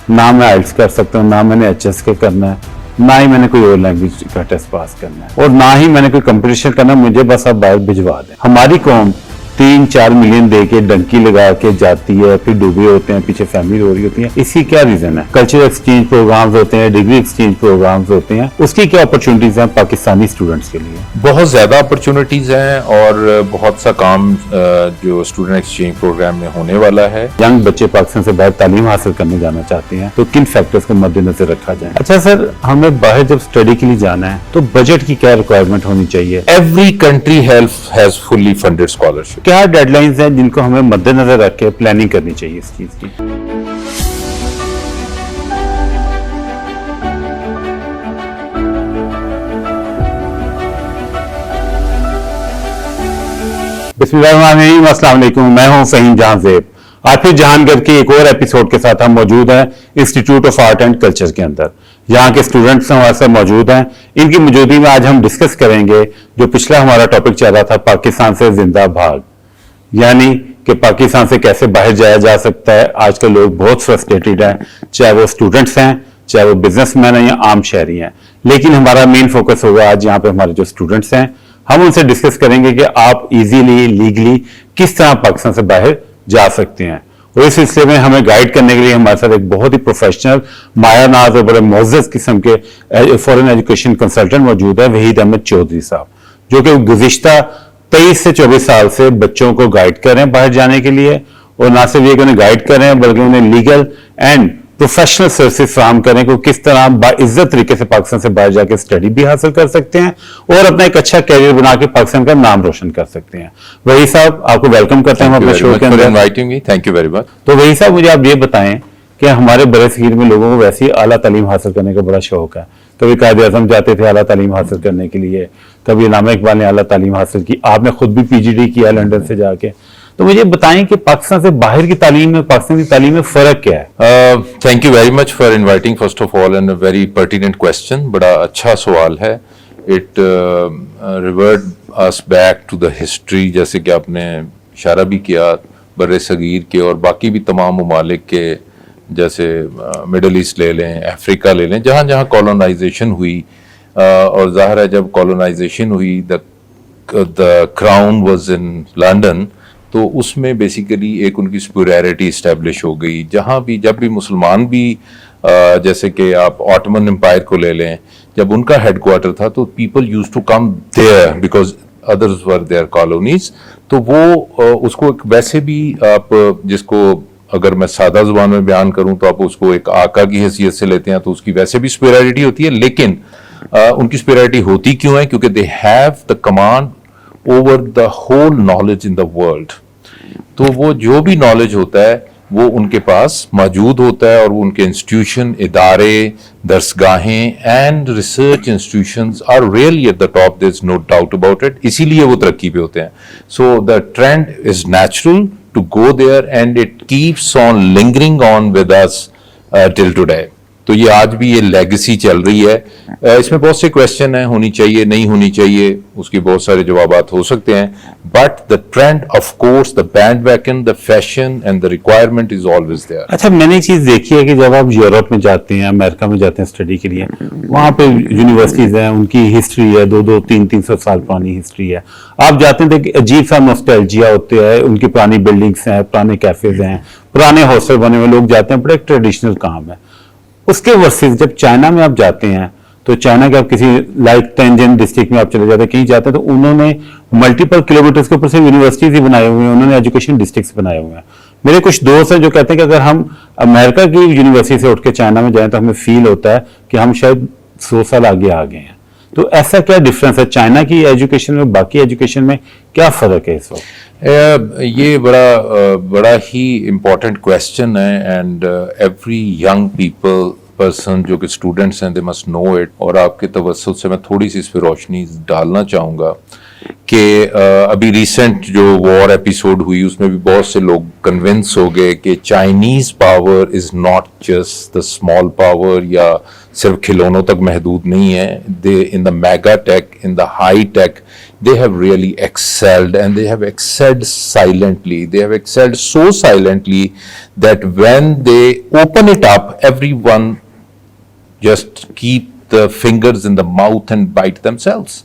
نہ میں آئلٹس کر سکتا ہوں، نہ میں نے HSK کے کرنا ہے، نہ ہی میں نے کوئی اور لینگویج کا ٹیسٹ پاس کرنا ہے، اور نہ ہی میں نے کوئی کمپٹیشن کرنا. مجھے بس آپ باہر بھجوا دیں. ہماری قوم 3-4 ملین دے کے ڈنکی لگا کے جاتی ہے، پھر ڈوبے ہوتے ہیں، پیچھے فیملی رو رہی ہوتی ہے. اس کی کیا ریزن ہے؟ کلچرل ایکسچینج پروگرامز ہوتے ہیں، ڈگری ایکسچینج پروگرامز ہوتے ہیں، اس کی کیا اپرچونٹیز ہیں پاکستانی اسٹوڈنٹس کے لیے؟ بہت زیادہ اپرچونٹیز ہیں اور بہت سا کام جو اسٹوڈنٹ ایکسچینج پروگرام میں ہونے والا ہے. ینگ بچے پاکستان سے باہر تعلیم حاصل کرنے جانا چاہتے ہیں تو کن فیکٹرز کو مد نظر رکھا جائے؟ اچھا سر، ہمیں باہر جب اسٹڈی کے لیے جانا ہے تو بجٹ کی کیا ریکوائرمنٹ ہونی چاہیے؟ Every country has fully funded scholarship. کیا ڈیڈ لائنز ہیں جن کو ہمیں مد نظر رکھ کے پلاننگ کرنی چاہیے اس چیز کی؟ بسم اللہ الرحمن الرحیم. السلام علیکم، میں ہوں فہیم جہاں زیب. آج پھر جہان گڑھ کے ایک اور ایپیسوڈ کے ساتھ ہم موجود ہیں institute of art and culture کے اندر. یہاں کے اسٹوڈنٹس ہمارے ساتھ موجود ہیں. ان کی موجودگی میں آج ہم ڈسکس کریں گے جو پچھلا ہمارا ٹاپک چل رہا تھا، پاکستان سے زندہ بھاگ، یعنی کہ پاکستان سے کیسے باہر جایا جا سکتا ہے. آج کل لوگ بہت فرسٹریٹڈ ہیں، چاہے وہ اسٹوڈنٹس ہیں، چاہے وہ بزنس مین ہیں یا عام شہری ہیں. لیکن ہمارا مین فوکس ہوگا آج یہاں پہ ہمارے جو اسٹوڈنٹس ہیں، ہم ان سے ڈسکس کریں گے کہ آپ ایزیلی لیگلی کس طرح پاکستان سے باہر جا سکتے ہیں. اور اس سلسلے میں ہمیں گائیڈ کرنے کے لیے ہمارے ساتھ ایک بہت ہی پروفیشنل، مایا ناز اور بڑے معزز قسم کے فورن ایجوکیشن کنسلٹنٹ موجود ہے، وحید احمد چودھری صاحب، جو کہ گزشتہ 23 سے 24 سال سے بچوں کو گائیڈ کر رہے ہیں باہر جانے کے لیے. اور نہ صرف یہ کہ انہیں گائیڈ کر رہے ہیں بلکہ انہیں لیگل اینڈ پروفیشنل سروسز فراہم کریں کہ وہ کس طرح باعزت طریقے سے پاکستان سے باہر جا کے اسٹڈی بھی حاصل کر سکتے ہیں اور اپنا ایک اچھا کیریئر بنا کے پاکستان کا نام روشن کر سکتے ہیں. وہی صاحب، آپ کو ویلکم کرتے ہیں اپنے شو کے اندر. Thank you very much. تو وہی صاحب، مجھے آپ یہ بتائیں کہ ہمارے برے صغیر میں لوگوں کو ویسے ہی اعلیٰ تعلیم حاصل کرنے کا بڑا شوق ہے. کبھی قائد اعظم جاتے تھے اعلیٰ تعلیم حاصل کرنے کے لیے، کبھی علامہ اقبال نے اعلیٰ تعلیم حاصل کی، آپ نے خود بھی PhD کیا لنڈن سے جا کے. تو مجھے بتائیں کہ پاکستان سے باہر کی تعلیم میں پاکستان کی تعلیم میں فرق کیا ہے؟ Thank you very much for inviting first of all and a very pertinent question. بڑا اچھا سوال ہے. It reverts us back to the history, جیسے کہ آپ نے اشارہ بھی کیا بر صغیر کے اور باقی بھی تمام ممالک کے، جیسے مڈل ایسٹ لے لیں، افریقہ لے لیں، جہاں جہاں کالونائزیشن ہوئی. اور ظاہر ہے جب کالونائزیشن ہوئی، دا کراؤن واز ان لنڈن، تو اس میں بیسیکلی ایک ان کی سپیریورٹی اسٹیبلش ہو گئی. جہاں بھی جب بھی مسلمان بھی، جیسے کہ آپ آٹمن امپائر کو لے لیں، جب ان کا ہیڈ کوارٹر تھا تو people used to come there because others were their colonies. تو وہ اس کو ویسے بھی آپ جس کو اگر میں سادہ زبان میں بیان کروں تو آپ اس کو ایک آقا کی حیثیت سے لیتے ہیں، تو اس کی ویسے بھی سپیریورٹی ہوتی ہے. لیکن ان کی سپیریورٹی ہوتی کیوں ہے؟ کیونکہ they have the command over the whole knowledge in the world. تو وہ جو بھی نالج ہوتا ہے وہ ان کے پاس موجود ہوتا ہے، اور ان کے انسٹیٹیوشن، ادارے، درسگاہیں and research institutions are really at the top. There is no doubt about it. اسی لیے وہ ترقی پہ ہوتے ہیں. So the trend is natural to go there and it keeps on lingering on with us till today. تو یہ آج بھی یہ لیگسی چل رہی ہے. اس میں بہت سے کویشچن ہیں، ہونی چاہیے نہیں ہونی چاہیے، اس کے بہت سارے جوابات ہو سکتے ہیں. But the trend of course, the bandwagon, the fashion and the requirement is always there. اچھا، میں نے ایک چیز دیکھی ہے کہ جب آپ یورپ میں جاتے ہیں، امریکہ میں جاتے ہیں اسٹڈی کے لیے، وہاں پہ یونیورسٹیز ہیں، ان کی ہسٹری ہے، 200-300 سال پرانی ہسٹری ہے. آپ جاتے ہیں تو عجیب سا نوسٹیلجیا ہوتے ہیں، ان کی پرانی بلڈنگس ہیں، پرانے کیفیز ہیں، پرانے ہاسٹل بنے ہوئے، لوگ جاتے ہیں، بڑے ٹریڈیشنل کام ہے. اس کے ورسز جب چائنا میں آپ جاتے ہیں تو چائنا کے آپ کسی لائک تینجن ڈسٹرکٹ میں آپ چلے جاتے ہیں، کہیں جاتے ہیں تو انہوں نے ملٹیپل کلومیٹرز کے اوپر سے یونیورسٹیز ہی بنائے ہوئے ہیں، انہوں نے ایجوکیشن ڈسٹرکٹس بنائے ہوئے ہیں. میرے کچھ دوست ہیں جو کہتے ہیں کہ اگر ہم امریکہ کی یونیورسٹی سے اٹھ کے چائنا میں جائیں تو ہمیں فیل ہوتا ہے کہ ہم شاید 100 سال آگے آ گئے ہیں. تو ایسا کیا ڈفرینس ہے چائنا کی ایجوکیشن میں، باقی ایجوکیشن میں کیا فرق ہے اس وقت؟ یہ بڑا ہی امپورٹنٹ کویشچن ہے. اینڈ ایوری ینگ پرسن جو کہ اسٹوڈنٹس ہیں، دے مسٹ نو اٹ. اور آپ کے توسط سے میں تھوڑی سی اس پہ روشنی ڈالنا چاہوں گا کہ ابھی ریسنٹ جو وار ایپیسوڈ ہوئی اس میں بھی بہت سے لوگ کنونس ہو گئے کہ Chinese power is not just the small power, یا صرف کھلونوں تک محدود نہیں ہے. They in the mega tech, in the high tech, they have really excelled, and they have excelled silently. They have excelled so silently that when they open it up, everyone just keep the fingers in the mouth and bite themselves.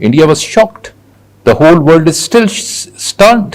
India was shocked. The whole world is still stunned.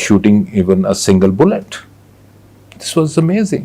shooting even a single bullet. This was amazing.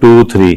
2, 3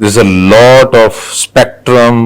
There's a lot of spectrum,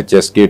HSK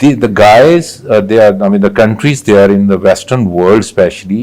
The guys, the countries they are in the Western world especially,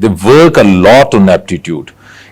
They work a lot on aptitude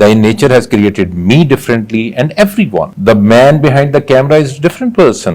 the nature has created me differently and everyone. The man behind the camera is a different person.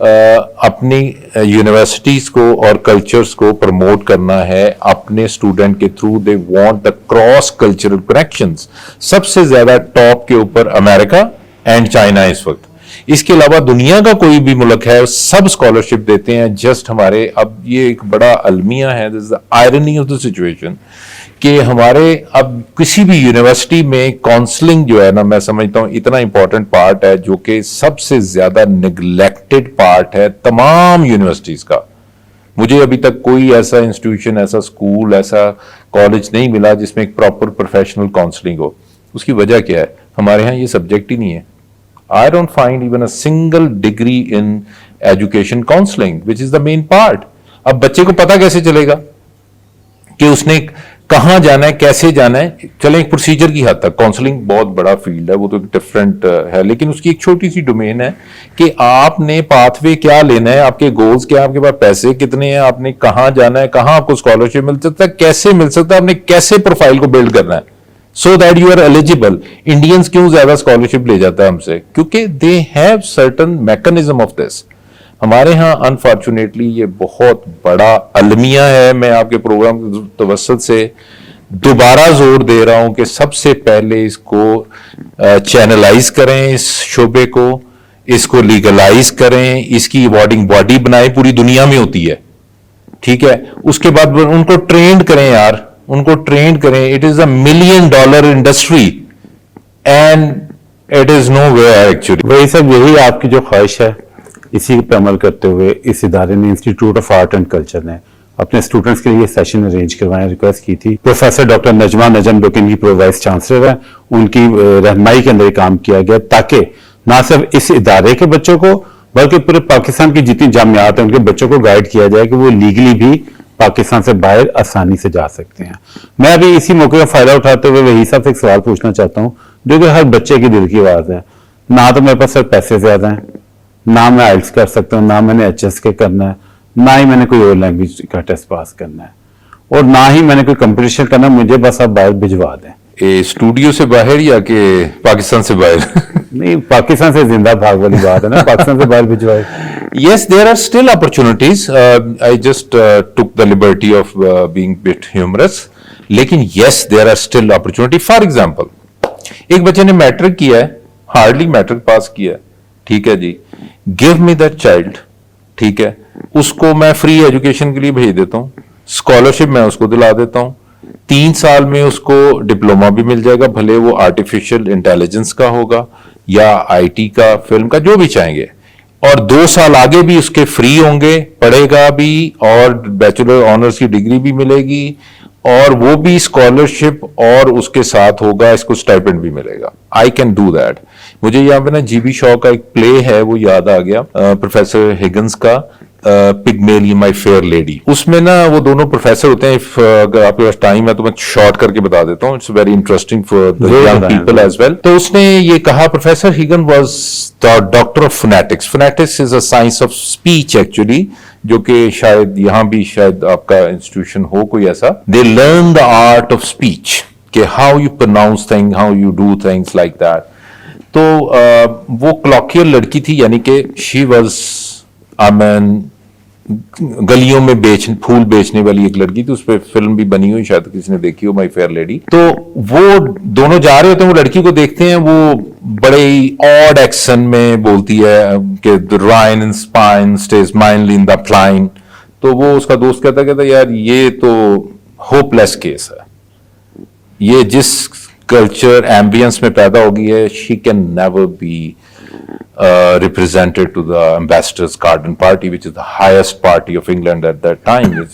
اپنی universities کو اور cultures کو promote کرنا ہے اپنے student کے تھرو. They want the cross cultural connections. سب سے زیادہ ٹاپ کے اوپر امریکہ اینڈ چائنا اس وقت. اس کے علاوہ دنیا کا کوئی بھی ملک ہے سب اسکالرشپ دیتے ہیں. جسٹ ہمارے اب یہ ایک بڑا المیہ ہے, this is the irony of the situation, کہ ہمارے اب کسی بھی یونیورسٹی میں کاؤنسلنگ جو ہے نا, میں سمجھتا ہوں اتنا امپورٹنٹ پارٹ ہے, جو کہ سب سے زیادہ نگلیکٹڈ پارٹ ہے تمام یونیورسٹیز کا. مجھے ابھی تک کوئی ایسا انسٹیٹیوشن, ایسا اسکول, ایسا کالج نہیں ملا جس میں ایک پراپر پروفیشنل کاؤنسلنگ ہو. اس کی وجہ کیا ہے؟ ہمارے ہاں یہ سبجیکٹ ہی نہیں ہے. I don't find even a single degree in education counseling, which is the main part. اب بچے کو پتا کیسے چلے گا کہ اس نے کہاں جانا ہے, کیسے جانا ہے؟ چلیں ایک پروسیجر کی حد تک, کاؤنسلنگ بہت بڑا فیلڈ ہے, وہ تو ڈفرینٹ ہے, لیکن اس کی ایک چھوٹی سی ڈومین ہے کہ آپ نے پاتھ وے کیا لینا ہے, آپ کے گولز کیا, آپ کے پاس پیسے کتنے ہیں, آپ نے کہاں جانا ہے, کہاں آپ کو اسکالرشپ مل سکتا ہے, کیسے مل سکتا ہے, آپ نے کیسے پروفائل کو بلڈ کرنا ہے, so that you are eligible. Indians کیوں زیادہ اسکالرشپ لے جاتا ہے ہم سے؟ کیونکہ they have certain mechanism of this. ہمارے ہاں انفارچونیٹلی یہ بہت بڑا المیہ ہے. میں آپ کے پروگرام کے توسط سے دوبارہ زور دے رہا ہوں کہ سب سے پہلے اس کو چینلائز کریں, اس شعبے کو, اس کو لیگلائز کریں, اس کی ایوارڈنگ باڈی بنائیں. پوری دنیا میں ہوتی ہے, ٹھیک ہے. اس کے بعد ان کو ٹرینڈ کریں یار, ان کو ٹرینڈ کریں. It is a $1 million industry and it is nowhere actually. وہی سب, یہی آپ کی جو خواہش ہے, اسی پہ عمل کرتے ہوئے اس ادارے نے, institute of art and culture نے اپنے اسٹوڈنٹس کے لیے سیشن ارینج کروائے, ریکویسٹ کی تھی. پروفیسر ڈاکٹر نجمہ نجم جو کہ ان کی پرو وائس چانسلر ہیں, ان کی رہنمائی کے اندر کام کیا گیا تاکہ نہ صرف اس ادارے کے بچوں کو بلکہ پورے پاکستان کی جتنی جامعات ہیں ان کے بچوں کو گائیڈ کیا جائے کہ وہ لیگلی بھی پاکستان سے باہر آسانی سے جا سکتے ہیں. میں ابھی اسی موقع کا فائدہ اٹھاتے ہوئے وہی صاحب سے ایک سوال پوچھنا چاہتا ہوں جو کہ ہر بچے کی دل کی آواز ہے. نہ تو میرے پاس صرف پیسے زیادہ ہیں, نہ میں آئلٹس کر سکتا ہوں, نہ میں نے ایچ ایس کے کرنا ہے, نہ ہی میں نے کوئی اور لینگویج کا ٹیسٹ پاس کرنا ہے, اور نہ ہی میں نے کوئی کمپٹیشن کرنا. مجھے بس آپ باہر بھجوا دیں. اسٹوڈیو سے باہر یا کہ پاکستان سے باہر؟ نہیں, پاکستان سے زندہ بھاگ والی بات ہے نا, پاکستان سے باہر بھجوائے. Yes, there are still opportunities. I just took the liberty of being bit humorous. لیکن yes, there are still opportunity. For example, ایک بچے نے میٹرک کیا ہے, ہارڈلی میٹرک پاس کیا ہے, ٹھیک ہے جی, give me that child, ٹھیک ہے, اس کو میں فری ایجوکیشن کے لیے بھیج دیتا ہوں, اسکالرشپ میں اس کو دلا دیتا ہوں, 3 سال میں اس کو ڈپلوما بھی مل جائے گا, بھلے وہ آرٹیفیشل انٹیلیجنس کا ہوگا یا آئی ٹی کا, فلم کا, جو بھی چاہیں گے, اور 2 سال آگے بھی اس کے فری ہوں گے, پڑھے گا بھی, اور بیچلر آنرس کی ڈگری بھی ملے گی, اور وہ بھی اسکالرشپ اور اس کے ساتھ ہوگا, اس کو اسٹائپنڈ بھی ملے گا. I can do that. مجھے یہاں پہ نا جی بی شاہ کا ایک پلے ہے وہ یاد آ گیا, پروفیسر ہگنس کا, پگمیلی مائی فیئر لیڈی. اس میں نا وہ دونوں پروفیسر ہوتے ہیں. اگر آپ کے پاس ٹائم ہے تو میں شارٹ کر کے بتا دیتا ہوں, it's very interesting for young people as well. تو اس نے یہ کہا, professor Higgins was the doctor of phonetics. Phonetics is a science of speech actually, جو کہ شاید یہاں بھی شاید آپ کا انسٹیٹیوشن ہو کوئی ایسا. They learn the art of speech, کہ how you pronounce thing, how you do things like that. تو وہ کلاکیل لڑکی تھی, یعنی کہ شی واز آمین گلیوں میں پھول بیچنے والی ایک لڑکی تھی. اس پہ فلم بھی بنی ہوئی, شاید کسی نے دیکھی ہو, مائی فیئر لیڈی. تو وہ دونوں جا رہے ہوتے ہیں, وہ لڑکی کو دیکھتے ہیں, وہ بڑے ہی آڈ ایکسن میں بولتی ہے کہ the Rhine and spine stays mindly in the plain. تو وہ اس کا دوست کہتا یار یہ تو ہوپ لیس کیس ہے, یہ جس کلچر ایمبینس میں پیدا ہوگی ہے, she can never be represented to the Ambassador's Garden Party, which is the highest party of England at that time.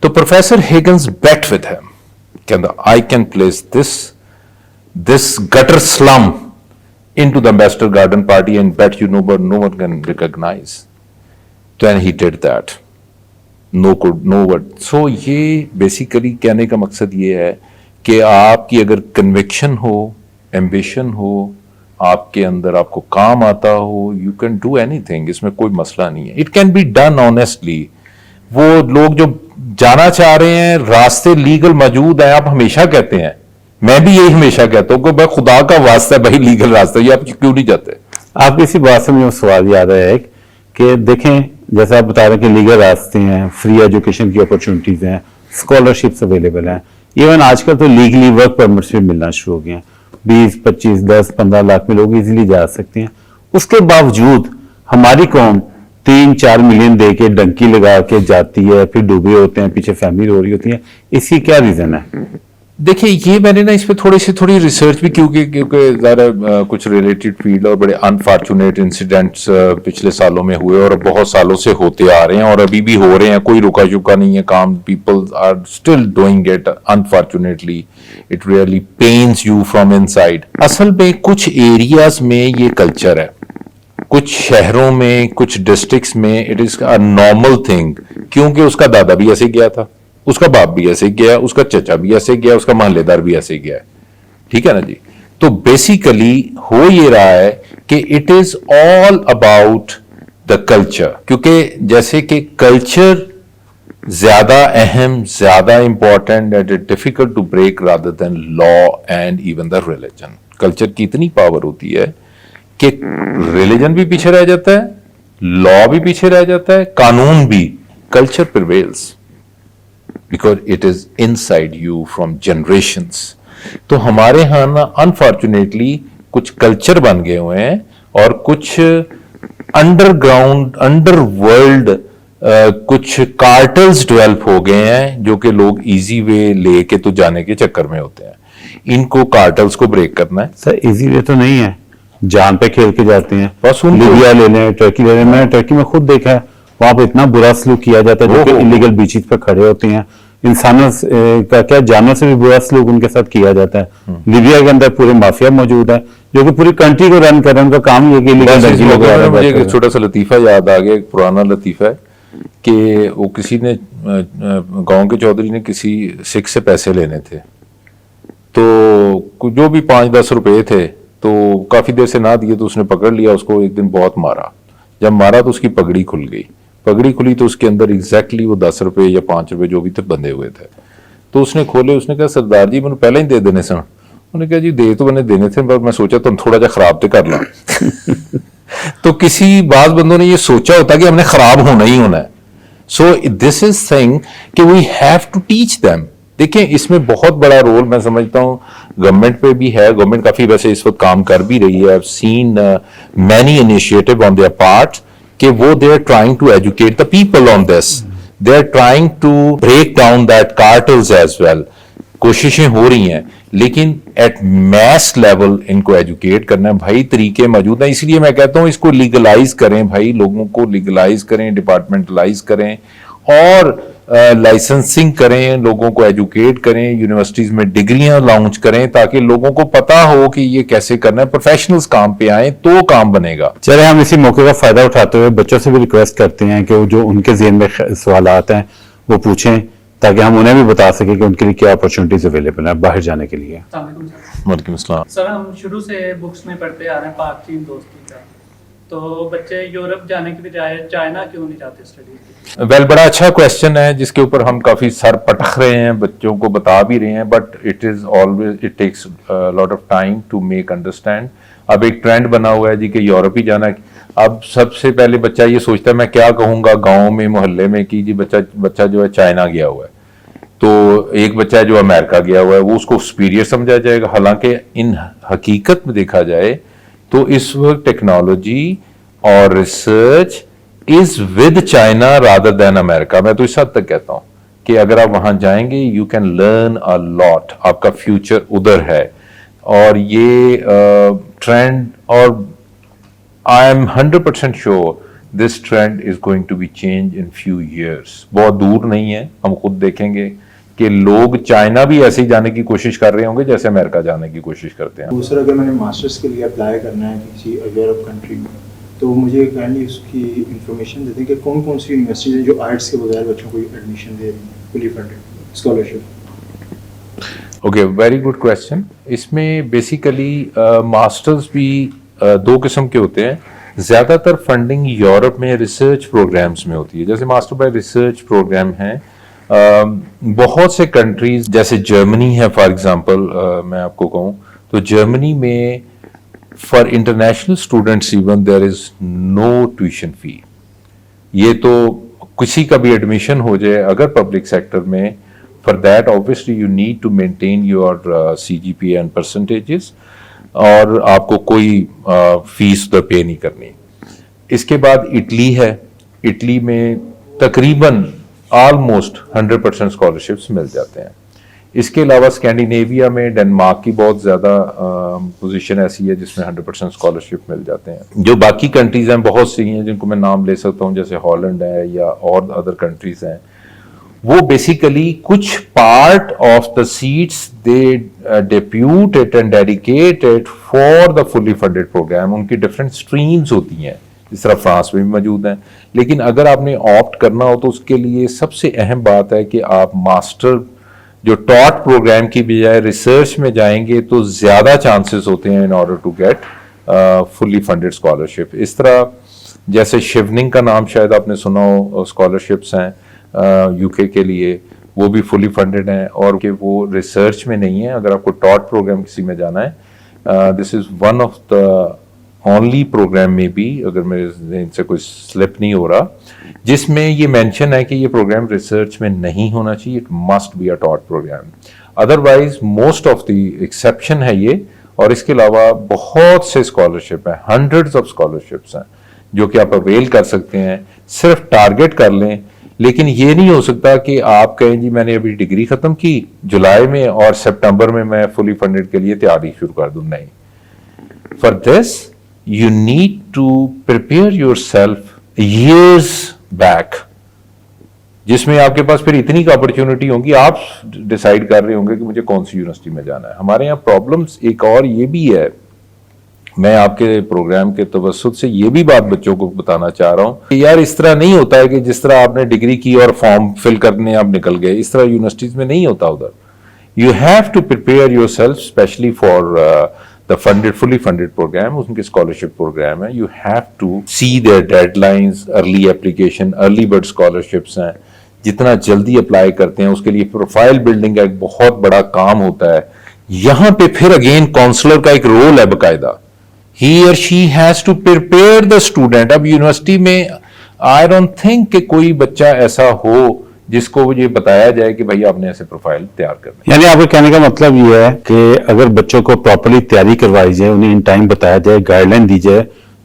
تو پروفیسر ہگنس بیٹ ود him, کہتا I can place this gutter slum into the Ambassador Garden Party and bet you no one can recognize. Then he did that. No one. So یہ basically کہنے کا مقصد یہ ہے کہ آپ کی اگر کنوکشن ہو, ایمبیشن ہو, آپ کے اندر آپ کو کام آتا ہو, you can do anything. اس میں کوئی مسئلہ نہیں ہے. It can be done honestly. وہ لوگ جو جانا چاہ رہے ہیں, راستے لیگل موجود ہیں. آپ ہمیشہ کہتے ہیں, میں بھی یہی ہمیشہ کہتا ہوں کہ بھائی خدا کا واسطہ ہے بھائی لیگل راستہ, یہ آپ کیوں نہیں جاتے؟ آپ کی اسی بات سے مجھے سوال یاد آیا ایک کہ دیکھیں جیسے آپ بتا رہے ہیں کہ لیگل راستے ہیں, فری ایجوکیشن کی اپرچونٹیز ہیں, اسکالرشپس اویلیبل ہیں, ایون آج کل تو لیگلی ورک پرمٹس بھی ملنا شروع ہو گئے ہیں, 20, 25, 10, 15 لاکھ میں لوگ ایزیلی جا سکتے ہیں. اس کے باوجود ہماری قوم 3-4 ملین دے کے ڈنکی لگا کے جاتی ہے, پھر ڈوبے ہوتے ہیں, پیچھے فیملی رو رہی ہوتی ہے. اس کی کیا ریزن ہے؟ دیکھیں یہ میں نے نا اس پہ تھوڑی ریسرچ بھی کیونکہ ذرا کچھ ریلیٹڈ فیلڈ اور بڑے انفارچونیٹ انسیڈنٹس پچھلے سالوں میں ہوئے اور بہت سالوں سے ہوتے آ رہے ہیں اور ابھی بھی ہو رہے ہیں, کوئی رکا چکا نہیں ہے کام. People are still doing it unfortunately, it really pains you from inside. اصل میں کچھ ایریاز میں یہ کلچر ہے, کچھ شہروں میں, کچھ ڈسٹرکٹس میں it is a normal thing, کیونکہ اس کا دادا بھی ایسے گیا تھا, اس کا باپ بھی ایسے گیا, اس کا چچا بھی ایسے گیا, اس کا محلے دار بھی ایسے گیا ہے. ٹھیک ہے نا جی. تو بیسیکلی ہو یہ رہا ہے کہ it is all about the culture, کیونکہ جیسے کہ کلچر زیادہ اہم, زیادہ important, it is difficult to break rather than law and even the religion. Culture کی اتنی پاور ہوتی ہے کہ ریلیجن بھی پیچھے رہ جاتا ہے, لا بھی پیچھے رہ جاتا ہے, قانون بھی. Culture prevails because it is inside you from generations. تو ہمارے ہاں نا انفارچونیٹلی کچھ کلچر بن گئے ہوئے ہیں اور کچھ انڈر گراؤنڈ, انڈر ورلڈ کچھ کارٹلز ڈیولپ ہو گئے ہیں جو کہ لوگ ایزی وے لے کے تو جانے کے چکر میں ہوتے ہیں. ان کو کارٹلز کو بریک کرنا ہے. سر ایزی وے تو نہیں ہے, جان پہ کھیل کے جاتے ہیں. بس ان لیبیا لے لیں, ٹرکی لے لیں. میں نے ٹرکی میں خود دیکھا ہے, وہاں پہ اتنا برا سلوک کیا جاتا ہے جو کہ انلیگل بیچز پہ کھڑے ہوتے ہیں. انسانوں کا کیا, جانوروں سے بھی برا سلوک ان کے ساتھ کیا جاتا ہے. لیبیا کے اندر پورے مافیا موجود ہے جو کہ پوری کنٹری کو رن کر رہے ہیں. ان کا کام یہ کہ مجھے ایک چھوٹا سا لطیفہ یاد آ گیا, ایک پرانا لطیفہ ہے کہ وہ کسی نے گاؤں کے چودھری نے کسی سکھ سے پیسے لینے تھے, تو جو بھی 5-10 روپے تھے تو کافی دیر سے نہ دیے تو اس نے پکڑ لیا اس کو, ایک دن بہت مارا. جب مارا تو اس کی پگڑی کھل گئی. پگڑی کھلی تو اس کے اندر ایگزیکٹلی وہ 10 روپے یا 5 روپے جو بھی تھے بندھے ہوئے تھے. تو اس نے کھولے, اس نے کہا سردار جی میں نے پہلے ہی دے دینے سن. انہوں نے کہا جی دے تو میں نے دینے تھے پر میں سوچا تم تھوڑا جا خراب تو کر لوں. تو کسی بعض بندوں نے یہ سوچا ہوتا کہ ہم نے خراب ہونا ہی ہونا ہے. سو دس از تھنگ کہ we have to teach them. دیکھیں اس میں بہت بڑا رول میں سمجھتا ہوں گورنمنٹ پہ بھی ہے. گورنمنٹ کافی ویسے اس وقت کام کر بھی رہی ہے. I've seen many initiative on their part کہ وہ they are trying to educate the people on this. They are trying to break down that cartels as well. کوششیں ہو رہی ہیں لیکن ایٹ میس لیول ان کو ایجوکیٹ کرنا ہے. بھائی طریقے موجود ہیں, اس لیے میں کہتا ہوں اس کو لیگلائز کریں بھائی, لوگوں کو لیگلائز کریں, ڈپارٹمنٹلائز کریں اور لائسنسنگ کریں, لوگوں کو ایجوکیٹ کریں, یونیورسٹیز میں ڈگریاں لانچ کریں تاکہ لوگوں کو پتا ہو کہ یہ کیسے کرنا ہے. پروفیشنلز کام پہ آئیں تو کام بنے گا. چلے ہم اسی موقع کا فائدہ اٹھاتے ہوئے بچوں سے بھی ریکویسٹ کرتے ہیں کہ وہ جو ان کے ذہن میں سوالات ہیں وہ پوچھیں تاکہ ہم انہیں بھی بتا سکیں کہ ان کے لیے کیا اپرچونٹیز اویلیبل ہیں باہر جانے کے لیے. وعلیکم السلام. سر ہم شروع سے بکس میں پڑھتے آ رہے ہیں پاک چین دوستی کا, تو بچے یورپ جانے کی بجائے چائنا کیوں نہیں جاتے اسٹڈی کے لیے؟ ویل بڑا اچھا کویشچن ہے جس کے اوپر ہم کافی سر پٹخ رہے ہیں, بچوں کو بتا بھی رہے ہیں, but it is always it takes lot of time to make understand. اب ایک ٹرینڈ بنا ہوا ہے جی کہ یورپ ہی جانا. اب سب سے پہلے بچہ یہ سوچتا ہے میں کیا کہوں گا گاؤں میں محلے میں کہ جی بچہ جو ہے چائنا گیا ہوا ہے, تو ایک بچہ جو امریکہ گیا ہوا ہے وہ اس کو سپیریئر سمجھا جائے گا. حالانکہ ان حقیقت میں دیکھا جائے تو اس وقت ٹیکنالوجی اور research is with China rather than America. میں تو اس حد تک کہتا ہوں کہ اگر آپ وہاں جائیں گے you can learn a lot, آپ کا فیوچر ادھر ہے. اور یہ ٹرینڈ, اور I am 100% sure this trend is going to be change in few years. بہت دور نہیں ہے, ہم خود دیکھیں گے کہ لوگ چائنا بھی ایسے ہی جانے کی کوشش کر رہے ہوں گے جیسے امریکہ جانے کی کوشش کرتے ہیں. دوسرا اگر میں نے ماسٹرز کے لیے اپلائی کرنا ہے کسی یورپ کنٹری میں تو مجھے کائنڈلی اس کی انفارمیشن دے دیں کہ کون کون سی یونیورسٹیز ہیں جو آرٹس کے بغیر بچوں کو ایڈمیشن دے رہی ہیں fully funded scholarship. Okay, very good question. اس میں بیسیکلی ماسٹرز بھی 2 قسم کے ہوتے ہیں. زیادہ تر فنڈنگ یورپ میں ریسرچ پروگرامز میں ہوتی ہے, جیسے ماسٹر بائی ریسرچ پروگرام ہیں. بہت سے کنٹریز جیسے جرمنی ہے فار ایگزامپل, میں آپ کو کہوں تو جرمنی میں For international students even there is no tuition fee. یہ تو کسی کا بھی ایڈمیشن ہو جائے اگر پبلک سیکٹر میں, for that obviously you need to maintain your CGPA and percentages, اور آپ کو کوئی فیس ادھر پے نہیں کرنی. اس کے بعد اٹلی ہے, اٹلی میں تقریباً آلموسٹ 100% اسکالرشپس مل جاتے ہیں. اس کے علاوہ اسکینڈینیویا میں ڈنمارک کی بہت زیادہ پوزیشن ایسی ہے جس میں 100% اسکالرشپ مل جاتے ہیں. جو باقی کنٹریز ہیں بہت سی ہیں جن کو میں نام لے سکتا ہوں, جیسے ہالینڈ ہے یا اور ادر کنٹریز ہیں, وہ بیسیکلی کچھ part of the seats they depute it and dedicate it for the fully funded program. ان کی ڈفرینٹ اسٹریمز ہوتی ہیں, جس طرح فرانس میں بھی موجود ہیں. لیکن اگر آپ نے آپٹ کرنا ہو تو اس کے لیے سب سے اہم بات ہے کہ آپ ماسٹر جو ٹاٹ پروگرام کی بجائے ریسرچ میں جائیں گے تو زیادہ چانسز ہوتے ہیں in order to get fully funded scholarship. اس طرح جیسے شیوننگ کا نام شاید آپ نے سنا ہو, اسکالرشپس ہیں یو کے لیے, وہ بھی فلی فنڈیڈ ہیں اور کہ وہ ریسرچ میں نہیں ہے. اگر آپ کو ٹاٹ پروگرام کسی میں جانا ہے, this is one of the only program میں بھی, اگر میرے ذہن سے کوئی سلپ نہیں ہو رہا, جس میں یہ مینشن ہے کہ یہ پروگرام ریسرچ میں نہیں ہونا چاہیے. It must be a taught program. Otherwise most of the exception ہے یہ. اور اس کے علاوہ بہت سے اسکالرشپ ہیں, ہنڈریڈز آف اسکالرشپس ہیں جو کہ آپ اویل کر سکتے ہیں. صرف ٹارگیٹ کر لیں. لیکن یہ نہیں ہو سکتا کہ آپ کہیں جی میں نے ابھی ڈگری ختم کی جولائی میں اور سپٹمبر میں فلی فنڈیڈ کے لیے تیاری شروع کر دوں. نہیں. For this you need to prepare yourself years back, جس میں آپ کے پاس پھر اتنی کا اپرچونٹی ہوگی, آپ ڈیسائیڈ کر رہے ہوں گے کہ مجھے کون سی یونیورسٹی میں جانا ہے. ہمارے یہاں پرابلمس ایک اور یہ بھی ہے, میں آپ کے پروگرام کے توسط سے یہ بھی بات بچوں کو بتانا چاہ رہا ہوں کہ یار اس طرح نہیں ہوتا ہے کہ جس طرح آپ نے ڈگری کی اور فارم فل کرنے آپ نکل گئے, اس طرح یونیورسٹیز میں نہیں ہوتا. ادھر you have to prepare yourself especially for the fully funded program, ان کے scholarship program ہے. You have to see their deadlines, early application, early bird scholarships ہیں. جتنا جلدی اپلائی کرتے ہیں اس کے لیے پروفائل بلڈنگ کا ایک بہت بڑا کام ہوتا ہے. یہاں پہ پھر اگین کاؤنسلر کا ایک رول ہے باقاعدہ. He or she has to prepare the student. اب یونیورسٹی میں I don't think کہ کوئی بچہ ایسا ہو جس کو یہ بتایا جائے کہ بھائی آپ نے ایسے پروفائل تیار کرنا ہے. یعنی آپ کے کہنے کا مطلب یہ ہے کہ اگر بچوں کو پراپرلی تیاری کروائی جائے, انہیں ان ٹائم بتایا جائے, گائیڈ لائن دی جائے,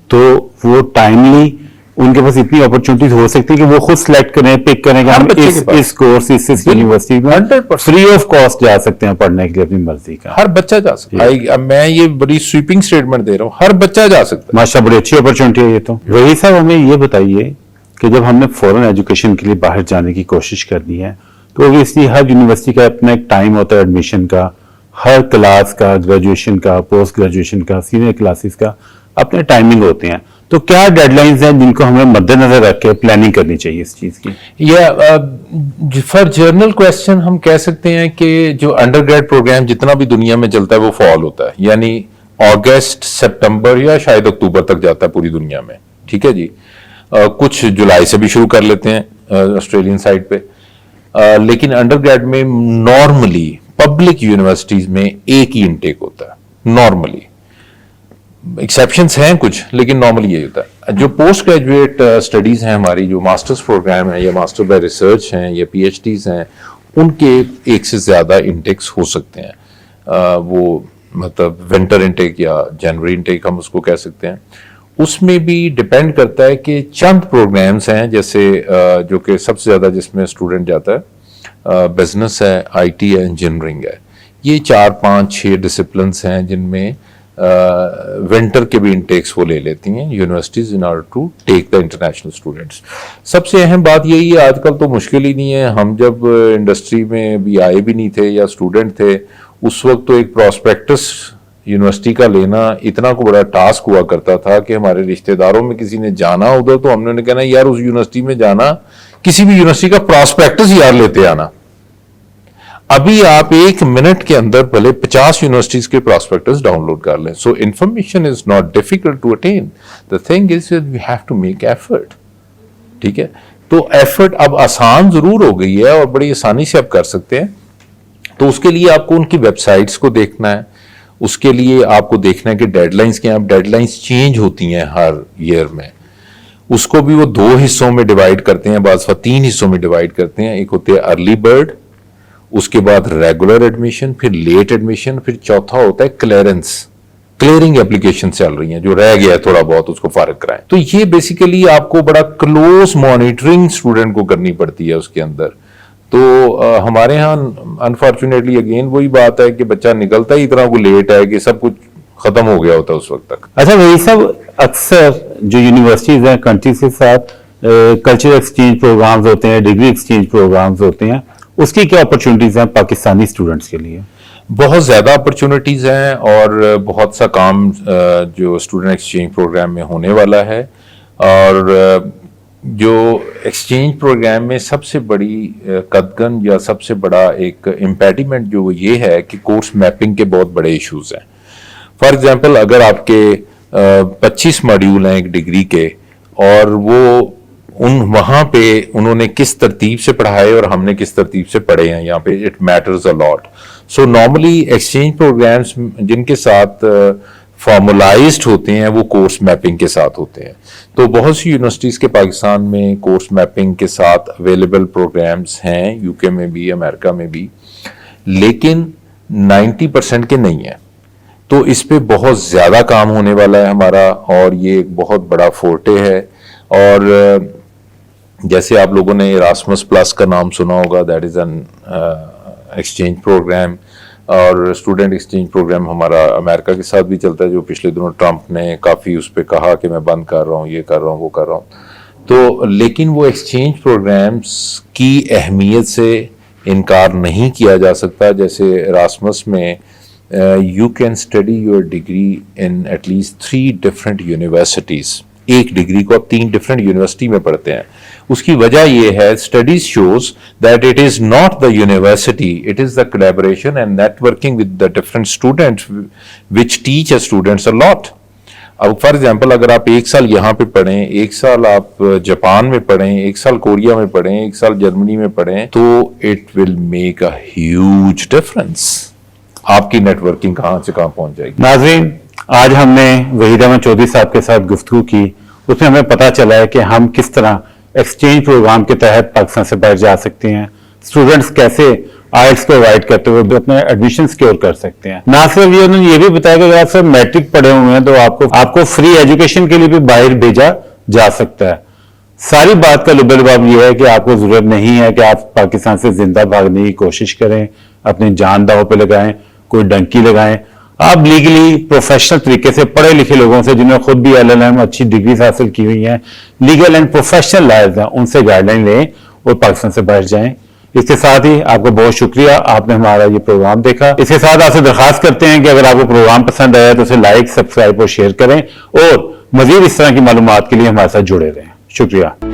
تو وہ ٹائملی ان کے پاس اتنی اپرچونٹیز ہو سکتی ہے کہ وہ خود سلیکٹ کریں, پک کریں کہ ہم اس کورس اس یونیورسٹی میں 100% فری آف کاسٹ جا سکتے ہیں پڑھنے کے لیے اپنی مرضی کا. ہر بچہ جا سکتا ہے. میں یہ بڑی سویپنگ اسٹیٹمنٹ دے رہا ہوں, ہر بچہ جا سکتا ہے. ماشاء بڑی اچھی اپرچونٹی ہے یہ تو. وہی صاحب ہمیں یہ بتائیے کہ جب ہم نے فورن ایجوکیشن کے لیے باہر جانے کی کوشش کرنی ہے تو obviously ہر یونیورسٹی کا اپنا ایک ٹائم ہوتا ہے ایڈمیشن کا, ہر کلاس کا, گریجویشن کا, پوسٹ گریجویشن کا, سینئر کلاسز کا اپنے ٹائمنگ ہوتے ہیں. تو کیا ڈیڈ لائنز ہیں جن کو ہمیں مد نظر رکھ کے پلاننگ کرنی چاہیے اس چیز کی؟ فار جرنل کویسچن ہم کہہ سکتے ہیں کہ جو انڈر گریڈ پروگرام جتنا بھی دنیا میں چلتا ہے وہ فال ہوتا ہے, یعنی اگست, سپٹمبر یا شاید اکتوبر تک جاتا ہے پوری دنیا میں. ٹھیک ہے جی. کچھ جولائی سے بھی شروع کر لیتے ہیں آسٹریلین سائڈ پہ. لیکن انڈر گریڈ میں نارملی پبلک یونیورسٹیز میں ایک ہی انٹیک ہوتا ہے نارملی. ایکسیپشنس ہیں کچھ, لیکن نارملی یہی ہوتا ہے. جو پوسٹ گریجویٹ اسٹڈیز ہیں ہماری, جو ماسٹرز پروگرام ہیں یا ماسٹر بائی ریسرچ ہیں یا پی ایچ ڈیز ہیں, ان کے ایک سے زیادہ انٹیکس ہو سکتے ہیں. وہ مطلب ونٹر انٹیک یا جنوری انٹیک ہم اس کو کہہ سکتے ہیں. اس میں بھی ڈپینڈ کرتا ہے کہ چند پروگرامز ہیں جیسے جو کہ سب سے زیادہ جس میں اسٹوڈنٹ جاتا ہے, بزنس ہے, آئی ٹی ہے, انجینئرنگ ہے. یہ 4, 5, 6 ڈسپلنس ہیں جن میں ونٹر کے بھی انٹیکس وہ لے لیتی ہیں universities in order to take the international students. سب سے اہم بات یہی ہے, آج کل تو مشکل ہی نہیں ہے. ہم جب انڈسٹری میں بھی آئے بھی نہیں تھے یا اسٹوڈنٹ تھے, اس وقت تو ایک پراسپیکٹس یونیورسٹی کا لینا اتنا کو بڑا ٹاسک ہوا کرتا تھا کہ ہمارے رشتہ داروں میں کسی نے جانا ادھر تو ہم نے کہنا یار اس یونیورسٹی میں جانا, کسی بھی یونیورسٹی کا پراسپیکٹس یار لیتے آنا. ابھی آپ 1 منٹ کے اندر پہلے 50 یونیورسٹیز کے پراسپیکٹس ڈاؤن لوڈ کر لیں. So information is not difficult to attain. The thing is we have to make effort. ٹھیک ہے. تو ایفرٹ اب آسان ضرور ہو گئی ہے اور بڑی آسانی سے آپ کر سکتے ہیں. تو اس کے لیے آپ کو ان کی ویب سائٹس کو دیکھنا ہے, اس کے لیے آپ کو دیکھنا ہے کہ ڈیڈ لائنس کیا ہیں. ڈیڈ لائنس چینج ہوتی ہیں ہر ایئر میں. اس کو بھی وہ 2 حصوں میں ڈیوائڈ کرتے ہیں, بعض 3 حصوں میں ڈیوائڈ کرتے ہیں. ایک ہوتے ہیں ارلی برڈ, اس کے بعد ریگولر ایڈمیشن, پھر لیٹ ایڈمیشن, پھر چوتھا ہوتا ہے کلیئرنس. کلیئرنگ اپلیکیشن چل رہی ہیں, جو رہ گیا ہے تھوڑا بہت اس کو فارغ کرائیں. تو یہ بیسیکلی آپ کو بڑا کلوز مانیٹرنگ اسٹوڈنٹ کو کرنی پڑتی ہے اس کے اندر. تو ہمارے ہاں انفارچونیٹلی اگین وہی بات ہے کہ بچہ نکلتا ہی اتنا کو لیٹ ہے کہ سب کچھ ختم ہو گیا ہوتا ہے اس وقت تک. اچھا وہی سب اکثر جو یونیورسٹیز ہیں کنٹری کے ساتھ کلچر ایکسچینج پروگرامز ہوتے ہیں, ڈگری ایکسچینج پروگرامز ہوتے ہیں, اس کی کیا اپرچونٹیز ہیں پاکستانی اسٹوڈنٹس کے لیے؟ بہت زیادہ اپرچونٹیز ہیں اور بہت سا کام جو اسٹوڈنٹ ایکسچینج پروگرام میں ہونے والا ہے. اور جو ایکسچینج پروگرام میں سب سے بڑی قدغن یا سب سے بڑا ایک امپیڈیمنٹ جو یہ ہے کہ کورس میپنگ کے بہت بڑے ایشوز ہیں. فار ایگزامپل اگر آپ کے 25 ماڈیول ہیں ایک ڈگری کے, اور وہ وہاں پہ انہوں نے کس ترتیب سے پڑھائے اور ہم نے کس ترتیب سے پڑھے ہیں, یہاں پہ it matters a lot. So normally exchange programmes جن کے ساتھ فارمولائزڈ ہوتے ہیں وہ کورس میپنگ کے ساتھ ہوتے ہیں. تو بہت سی یونیورسٹیز کے پاکستان میں کورس میپنگ کے ساتھ اویلیبل پروگرامز ہیں, یو کے میں بھی, امریکہ میں بھی, لیکن 90% کے نہیں ہیں. تو اس پہ بہت زیادہ کام ہونے والا ہے ہمارا, اور یہ ایک بہت بڑا فورٹے ہے. اور جیسے آپ لوگوں نے ایراسمس پلس کا نام سنا ہوگا, that is an exchange programme, اور اسٹوڈنٹ ایکسچینج پروگرام ہمارا امریکہ کے ساتھ بھی چلتا ہے, جو پچھلے دنوں ٹرمپ نے کافی اس پہ کہا کہ میں بند کر رہا ہوں, یہ کر رہا ہوں, وہ کر رہا ہوں. تو لیکن وہ ایکسچینج پروگرامز کی اہمیت سے انکار نہیں کیا جا سکتا. جیسے ایراسمس میں you can study your degree in at least 3 different universities. ایک ڈگری کو آپ 3 ڈفرینٹ یونیورسٹی میں پڑھتے ہیں. اس کی وجہ یہ ہے, studies shows that it is not the university, it is the collaboration and networking with the different students which teach a students a lot. اب فار ایگزامپل اگر آپ 1 سال یہاں پہ پڑھیں, 1 سال آپ جاپان میں پڑھیں, 1 سال کوریا میں پڑھیں, 1 سال جرمنی میں پڑھیں, تو it will make a huge difference. آپ کی نیٹ ورکنگ کہاں سے کہاں پہنچ جائے گی. ناظرین, آج ہم نے وحید احمد چودھری صاحب کے ساتھ گفتگو کی, اس میں ہمیں پتہ چلا ہے کہ ہم کس طرح ایکسچینج پروگرام کے تحت پاکستان سے باہر جا سکتے ہیں, اسٹوڈنٹس کیسے آئلٹس کو اوائڈ کرتے ہوئے اپنے ایڈمیشن سیکیور کر سکتے ہیں. نہ صرف یہ انہوں نے یہ بھی بتایا کہ اگر آپ صرف میٹرک پڑھے ہوئے ہیں تو آپ کو فری ایجوکیشن کے لیے بھی باہر بھیجا جا سکتا ہے. ساری بات کا لب لباب یہ ہے کہ آپ کو ضرورت نہیں ہے کہ آپ پاکستان سے زندہ بھاگنے کی کوشش کریں, اپنی جان داؤ پہ لگائیں, کوئی ڈنکی لگائیں. آپ لیگلی پروفیشنل طریقے سے پڑھے لکھے لوگوں سے, جنہوں نے خود بھی LLM اچھی ڈگریز حاصل کی ہوئی ہیں, لیگل اینڈ پروفیشنل لائرز ہیں, ان سے گائیڈ لائن لیں اور پاکستان سے باہر جائیں. اس کے ساتھ ہی آپ کو بہت شکریہ, آپ نے ہمارا یہ پروگرام دیکھا. اس کے ساتھ آپ سے درخواست کرتے ہیں کہ اگر آپ کو پروگرام پسند آیا تو اسے لائک, سبسکرائب اور شیئر کریں, اور مزید اس طرح کی معلومات کے لیے ہمارے ساتھ جڑے رہیں. شکریہ.